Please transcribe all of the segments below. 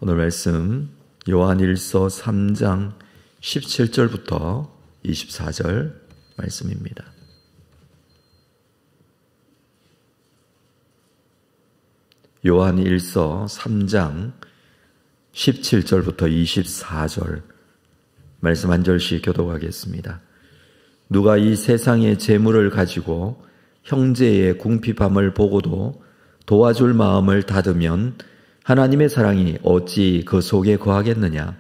오늘 말씀 요한일서 3장 17절부터 24절 말씀입니다. 요한일서 3장 17절부터 24절 말씀 한 절씩 교독하겠습니다. 누가 이 세상의 재물을 가지고 형제의 궁핍함을 보고도 도와줄 마음을 닫으면 하나님의 사랑이 어찌 그 속에 거하겠느냐?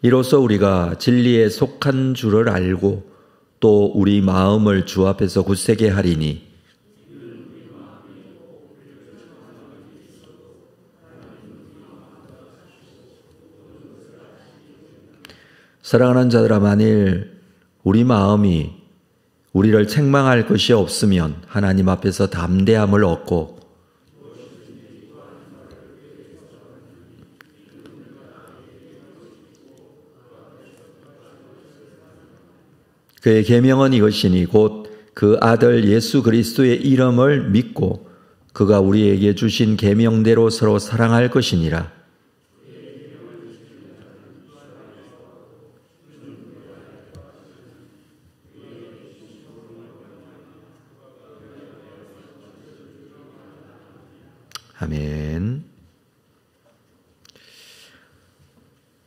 이로써 우리가 진리에 속한 줄을 알고 또 우리 마음을 주 앞에서 굳세게 하리니 사랑하는 자들아, 만일 우리 마음이 우리를 책망할 것이 없으면 하나님 앞에서 담대함을 얻고 그의 계명은 이것이니 곧 그 아들 예수 그리스도의 이름을 믿고 그가 우리에게 주신 계명대로 서로 사랑할 것이니라. 아멘.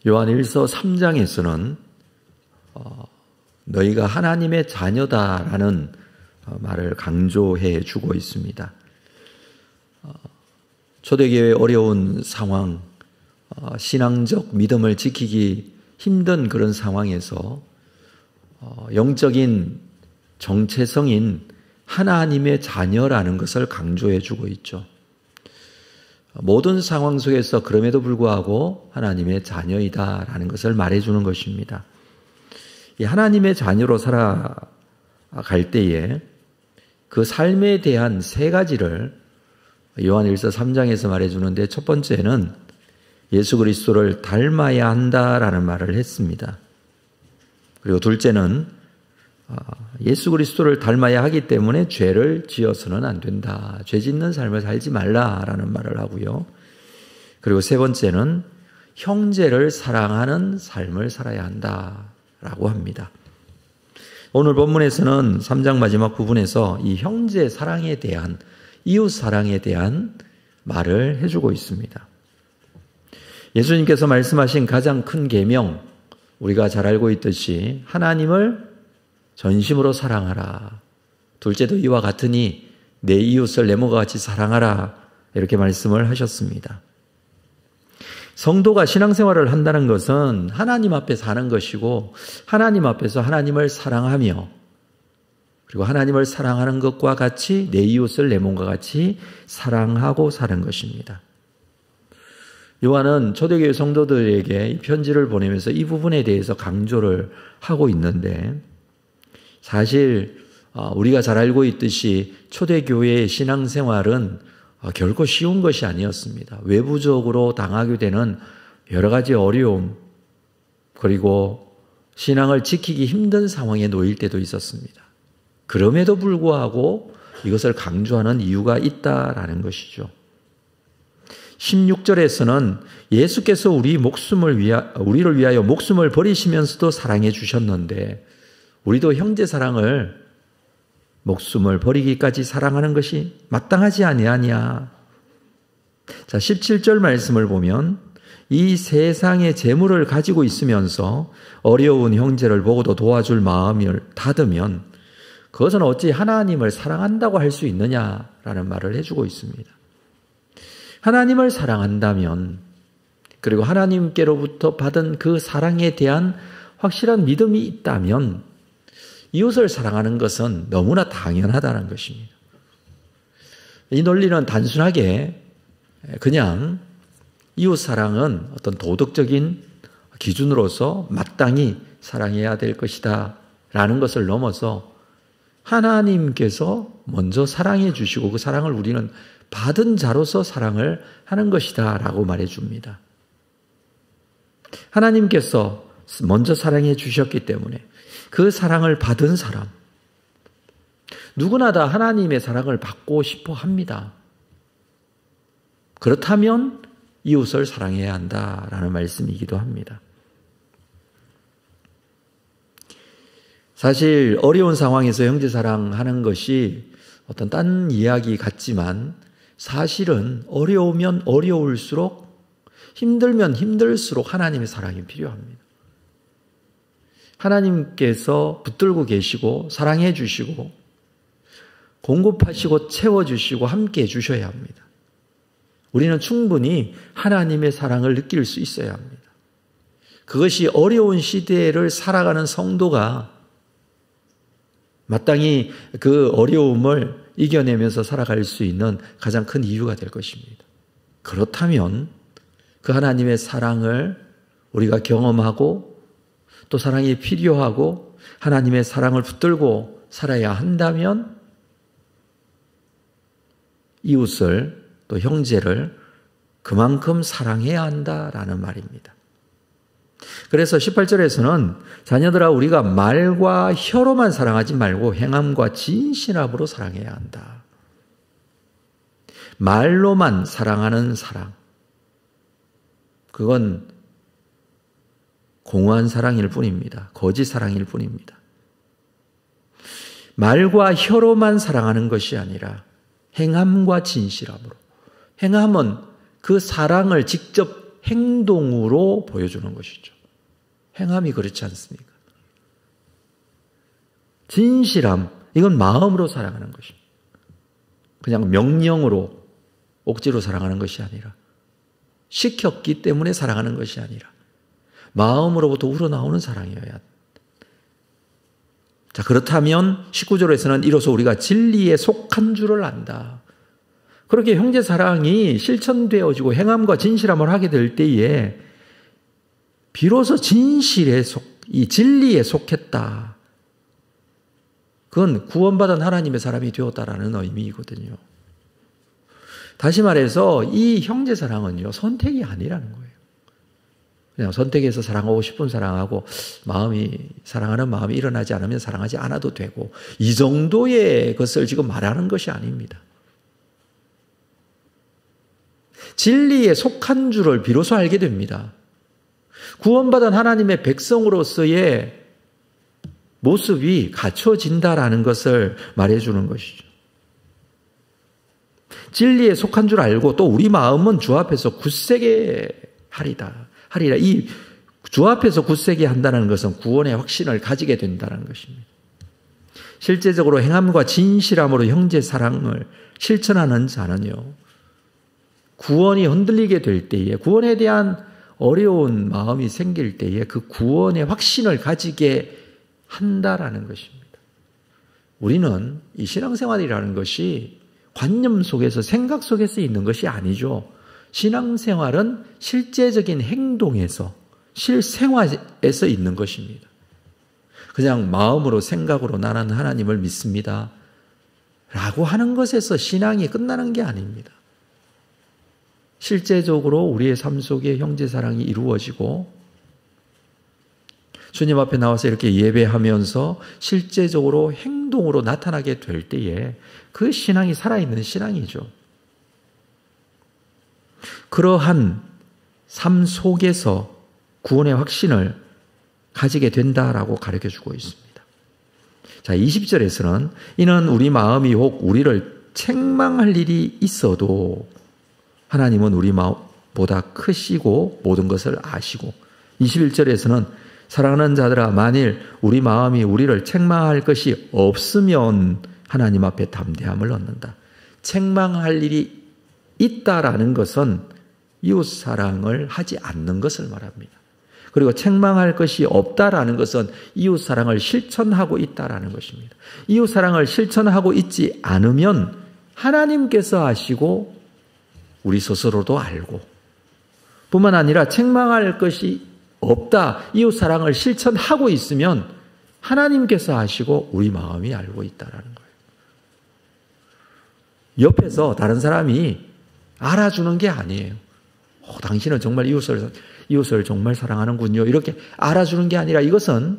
요한일서 3장에서는 너희가 하나님의 자녀다라는 말을 강조해 주고 있습니다. 초대교회의 어려운 상황, 신앙적 믿음을 지키기 힘든 그런 상황에서 영적인 정체성인 하나님의 자녀라는 것을 강조해 주고 있죠. 모든 상황 속에서 그럼에도 불구하고 하나님의 자녀이다라는 것을 말해주는 것입니다. 이 하나님의 자녀로 살아갈 때에 그 삶에 대한 세 가지를 요한일서 3장에서 말해주는데, 첫 번째는 예수 그리스도를 닮아야 한다라는 말을 했습니다. 그리고 둘째는 예수 그리스도를 닮아야 하기 때문에 죄를 지어서는 안 된다. 죄 짓는 삶을 살지 말라라는 말을 하고요. 그리고 세 번째는 형제를 사랑하는 삶을 살아야 한다라고 합니다. 오늘 본문에서는 3장 마지막 부분에서 이 형제 사랑에 대한, 이웃 사랑에 대한 말을 해주고 있습니다. 예수님께서 말씀하신 가장 큰 계명, 우리가 잘 알고 있듯이 하나님을 전심으로 사랑하라. 둘째도 이와 같으니 내 이웃을 내 몸과 같이 사랑하라. 이렇게 말씀을 하셨습니다. 성도가 신앙생활을 한다는 것은 하나님 앞에 사는 것이고, 하나님 앞에서 하나님을 사랑하며, 그리고 하나님을 사랑하는 것과 같이 내 이웃을 내 몸과 같이 사랑하고 사는 것입니다. 요한은 초대교회 성도들에게 이 편지를 보내면서 이 부분에 대해서 강조를 하고 있는데, 사실 우리가 잘 알고 있듯이 초대교회의 신앙생활은 결코 쉬운 것이 아니었습니다. 외부적으로 당하게 되는 여러 가지 어려움, 그리고 신앙을 지키기 힘든 상황에 놓일 때도 있었습니다. 그럼에도 불구하고 이것을 강조하는 이유가 있다라는 것이죠. 16절에서는 예수께서 우리를 위하여 목숨을 버리시면서도 사랑해 주셨는데, 우리도 형제 사랑을 목숨을 버리기까지 사랑하는 것이 마땅하지 아니하냐. 자, 17절 말씀을 보면 이 세상의 재물을 가지고 있으면서 어려운 형제를 보고도 도와줄 마음을 닫으면 그것은 어찌 하나님을 사랑한다고 할 수 있느냐라는 말을 해주고 있습니다. 하나님을 사랑한다면, 그리고 하나님께로부터 받은 그 사랑에 대한 확실한 믿음이 있다면 이웃을 사랑하는 것은 너무나 당연하다는 것입니다. 이 논리는 단순하게 그냥 이웃 사랑은 어떤 도덕적인 기준으로서 마땅히 사랑해야 될 것이다 라는 것을 넘어서 하나님께서 먼저 사랑해 주시고 그 사랑을 우리는 받은 자로서 사랑을 하는 것이다 라고 말해줍니다. 하나님께서 먼저 사랑해 주셨기 때문에 그 사랑을 받은 사람, 누구나 다 하나님의 사랑을 받고 싶어 합니다. 그렇다면 이웃을 사랑해야 한다라는 말씀이기도 합니다. 사실 어려운 상황에서 형제 사랑하는 것이 어떤 딴 이야기 같지만 사실은 어려우면 어려울수록 힘들면 힘들수록 하나님의 사랑이 필요합니다. 하나님께서 붙들고 계시고 사랑해 주시고 공급하시고 채워주시고 함께 해주셔야 합니다. 우리는 충분히 하나님의 사랑을 느낄 수 있어야 합니다. 그것이 어려운 시대를 살아가는 성도가 마땅히 그 어려움을 이겨내면서 살아갈 수 있는 가장 큰 이유가 될 것입니다. 그렇다면 그 하나님의 사랑을 우리가 경험하고 또 사랑이 필요하고 하나님의 사랑을 붙들고 살아야 한다면 이웃을 또 형제를 그만큼 사랑해야 한다라는 말입니다. 그래서 18절에서는 자녀들아 우리가 말과 혀로만 사랑하지 말고 행함과 진실함으로 사랑해야 한다. 말로만 사랑하는 사랑, 그건 공허한 사랑일 뿐입니다. 거짓 사랑일 뿐입니다. 말과 혀로만 사랑하는 것이 아니라 행함과 진실함으로. 행함은 그 사랑을 직접 행동으로 보여주는 것이죠. 행함이 그렇지 않습니까? 진실함, 이건 마음으로 사랑하는 것입니다. 그냥 명령으로 억지로 사랑하는 것이 아니라 시켰기 때문에 사랑하는 것이 아니라 마음으로부터 우러나오는 사랑이어야 합니다. 자, 그렇다면 19절에서는 이로써 우리가 진리에 속한 줄을 안다. 그렇게 형제 사랑이 실천되어지고 행함과 진실함을 하게 될 때에 비로소 이 진리에 속했다. 그건 구원받은 하나님의 사람이 되었다라는 의미이거든요. 다시 말해서 이 형제 사랑은요, 선택이 아니라는 거예요. 그냥 선택해서 사랑하고 싶은 사랑하고 사랑하는 마음이 일어나지 않으면 사랑하지 않아도 되고 이 정도의 것을 지금 말하는 것이 아닙니다. 진리에 속한 줄을 비로소 알게 됩니다. 구원받은 하나님의 백성으로서의 모습이 갖춰진다라는 것을 말해주는 것이죠. 진리에 속한 줄 알고 또 우리 마음은 주 앞에서 굳세게 하리라. 이 주 앞에서 굳세게 한다는 것은 구원의 확신을 가지게 된다는 것입니다. 실제적으로 행함과 진실함으로 형제 사랑을 실천하는 자는요, 구원이 흔들리게 될 때에, 구원에 대한 어려운 마음이 생길 때에 그 구원의 확신을 가지게 한다라는 것입니다. 우리는 이 신앙생활이라는 것이 관념 속에서, 생각 속에서 있는 것이 아니죠. 신앙생활은 실제적인 행동에서, 실생활에서 있는 것입니다. 그냥 마음으로, 생각으로 나는 하나님을 믿습니다 라고 하는 것에서 신앙이 끝나는 게 아닙니다. 실제적으로 우리의 삶 속에 형제사랑이 이루어지고 주님 앞에 나와서 이렇게 예배하면서 실제적으로 행동으로 나타나게 될 때에 그 신앙이 살아있는 신앙이죠. 그러한 삶 속에서 구원의 확신을 가지게 된다라고 가르쳐주고 있습니다. 자, 20절에서는 이는 우리 마음이 혹 우리를 책망할 일이 있어도 하나님은 우리 마음보다 크시고 모든 것을 아시고, 21절에서는 사랑하는 자들아 만일 우리 마음이 우리를 책망할 것이 없으면 하나님 앞에 담대함을 얻는다. 책망할 일이 있다라는 것은 이웃사랑을 하지 않는 것을 말합니다. 그리고 책망할 것이 없다라는 것은 이웃사랑을 실천하고 있다라는 것입니다. 이웃사랑을 실천하고 있지 않으면 하나님께서 아시고 우리 스스로도 알고, 뿐만 아니라 책망할 것이 없다, 이웃사랑을 실천하고 있으면 하나님께서 아시고 우리 마음이 알고 있다라는 거예요. 옆에서 다른 사람이 알아주는 게 아니에요. 당신은 정말 이웃을 정말 사랑하는군요, 이렇게 알아주는 게 아니라 이것은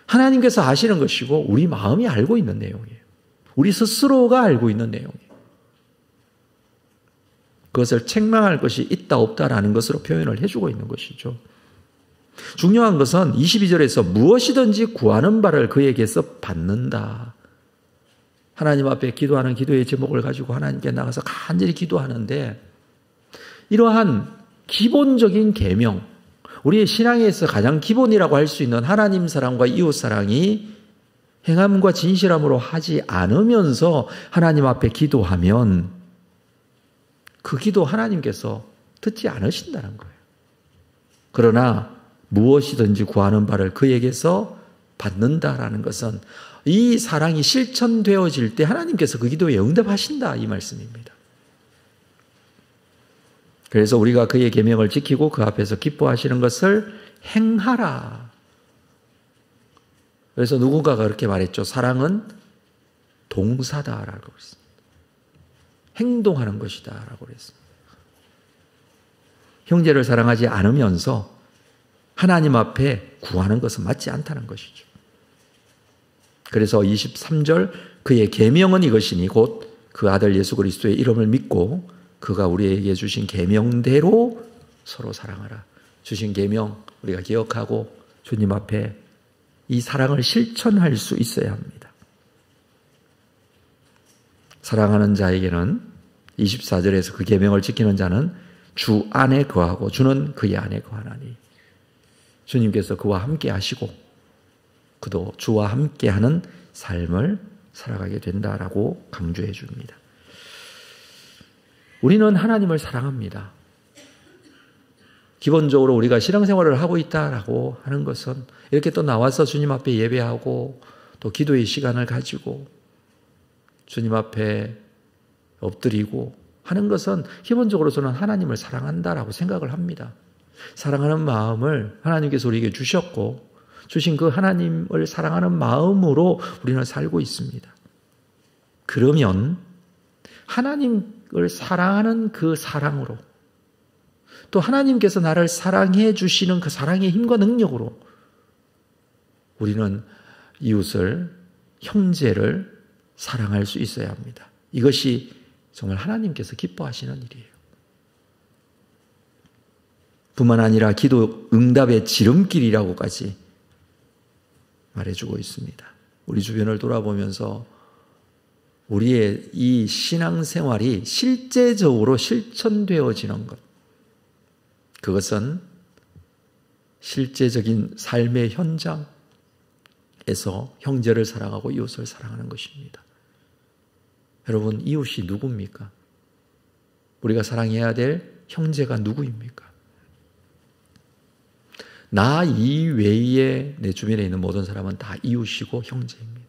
하나님께서 아시는 것이고 우리 마음이 알고 있는 내용이에요. 우리 스스로가 알고 있는 내용이에요. 그것을 책망할 것이 있다 없다라는 것으로 표현을 해주고 있는 것이죠. 중요한 것은 22절에서 무엇이든지 구하는 바를 그에게서 받는다. 하나님 앞에 기도하는 기도의 제목을 가지고 하나님께 나가서 간절히 기도하는데, 이러한 기본적인 계명, 우리의 신앙에서 가장 기본이라고 할 수 있는 하나님 사랑과 이웃 사랑이 행함과 진실함으로 하지 않으면서 하나님 앞에 기도하면 그 기도 하나님께서 듣지 않으신다는 거예요. 그러나 무엇이든지 구하는 바를 그에게서 받는다라는 것은 이 사랑이 실천되어질 때 하나님께서 그 기도에 응답하신다, 이 말씀입니다. 그래서 우리가 그의 계명을 지키고 그 앞에서 기뻐하시는 것을 행하라. 그래서 누군가가 그렇게 말했죠. 사랑은 동사다라고 그랬습니다. 행동하는 것이다라고 그랬습니다. 형제를 사랑하지 않으면서 하나님 앞에 구하는 것은 맞지 않다는 것이죠. 그래서 23절 그의 계명은 이것이니 곧 그 아들 예수 그리스도의 이름을 믿고 그가 우리에게 주신 계명대로 서로 사랑하라. 주신 계명 우리가 기억하고 주님 앞에 이 사랑을 실천할 수 있어야 합니다. 사랑하는 자에게는 24절에서 그 계명을 지키는 자는 주 안에 거하고 주는 그의 안에 거하나니, 주님께서 그와 함께 하시고 그도 주와 함께하는 삶을 살아가게 된다라고 강조해 줍니다. 우리는 하나님을 사랑합니다. 기본적으로 우리가 신앙생활을 하고 있다라고 하는 것은 이렇게 또 나와서 주님 앞에 예배하고 또 기도의 시간을 가지고 주님 앞에 엎드리고 하는 것은 기본적으로 저는 하나님을 사랑한다라고 생각을 합니다. 사랑하는 마음을 하나님께서 우리에게 주셨고 주신 그 하나님을 사랑하는 마음으로 우리는 살고 있습니다. 그러면 하나님을 사랑하는 그 사랑으로 또 하나님께서 나를 사랑해 주시는 그 사랑의 힘과 능력으로 우리는 이웃을, 형제를 사랑할 수 있어야 합니다. 이것이 정말 하나님께서 기뻐하시는 일이에요. 뿐만 아니라 기도 응답의 지름길이라고까지 말해주고 있습니다. 우리 주변을 돌아보면서 우리의 이 신앙생활이 실제적으로 실천되어지는 것, 그것은 실제적인 삶의 현장에서 형제를 사랑하고 이웃을 사랑하는 것입니다. 여러분, 이웃이 누굽니까? 우리가 사랑해야 될 형제가 누구입니까? 나 이외에 내 주변에 있는 모든 사람은 다 이웃이고 형제입니다.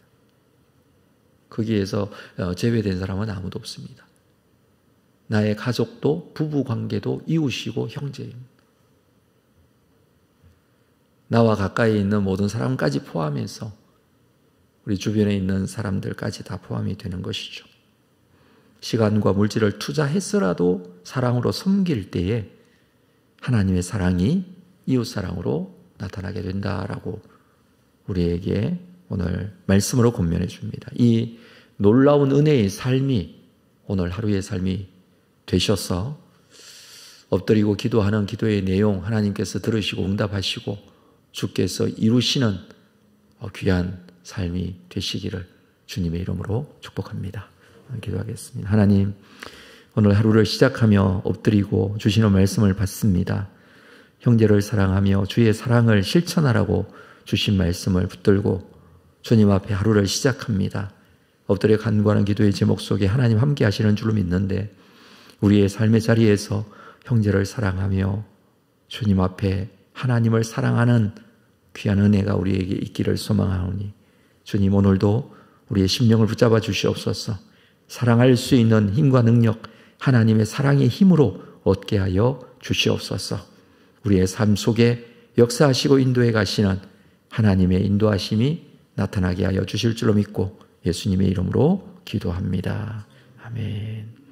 거기에서 제외된 사람은 아무도 없습니다. 나의 가족도 부부관계도 이웃이고 형제입니다. 나와 가까이 있는 모든 사람까지 포함해서 우리 주변에 있는 사람들까지 다 포함이 되는 것이죠. 시간과 물질을 투자해서라도 사랑으로 섬길 때에 하나님의 사랑이 이웃사랑으로 나타나게 된다라고 우리에게 오늘 말씀으로 권면해 줍니다. 이 놀라운 은혜의 삶이 오늘 하루의 삶이 되셔서 엎드리고 기도하는 기도의 내용 하나님께서 들으시고 응답하시고 주께서 이루시는 귀한 삶이 되시기를 주님의 이름으로 축복합니다. 기도하겠습니다. 하나님, 오늘 하루를 시작하며 엎드리고 주시는 말씀을 받습니다. 형제를 사랑하며 주의 사랑을 실천하라고 주신 말씀을 붙들고 주님 앞에 하루를 시작합니다. 엎드려 간구하는 기도의 제목 속에 하나님 함께 하시는 줄로 믿는데 우리의 삶의 자리에서 형제를 사랑하며 주님 앞에 하나님을 사랑하는 귀한 은혜가 우리에게 있기를 소망하오니 주님, 오늘도 우리의 심령을 붙잡아 주시옵소서. 사랑할 수 있는 힘과 능력, 하나님의 사랑의 힘으로 얻게 하여 주시옵소서. 우리의 삶 속에 역사하시고 인도해 가시는 하나님의 인도하심이 나타나게 하여 주실 줄로 믿고 예수님의 이름으로 기도합니다. 아멘.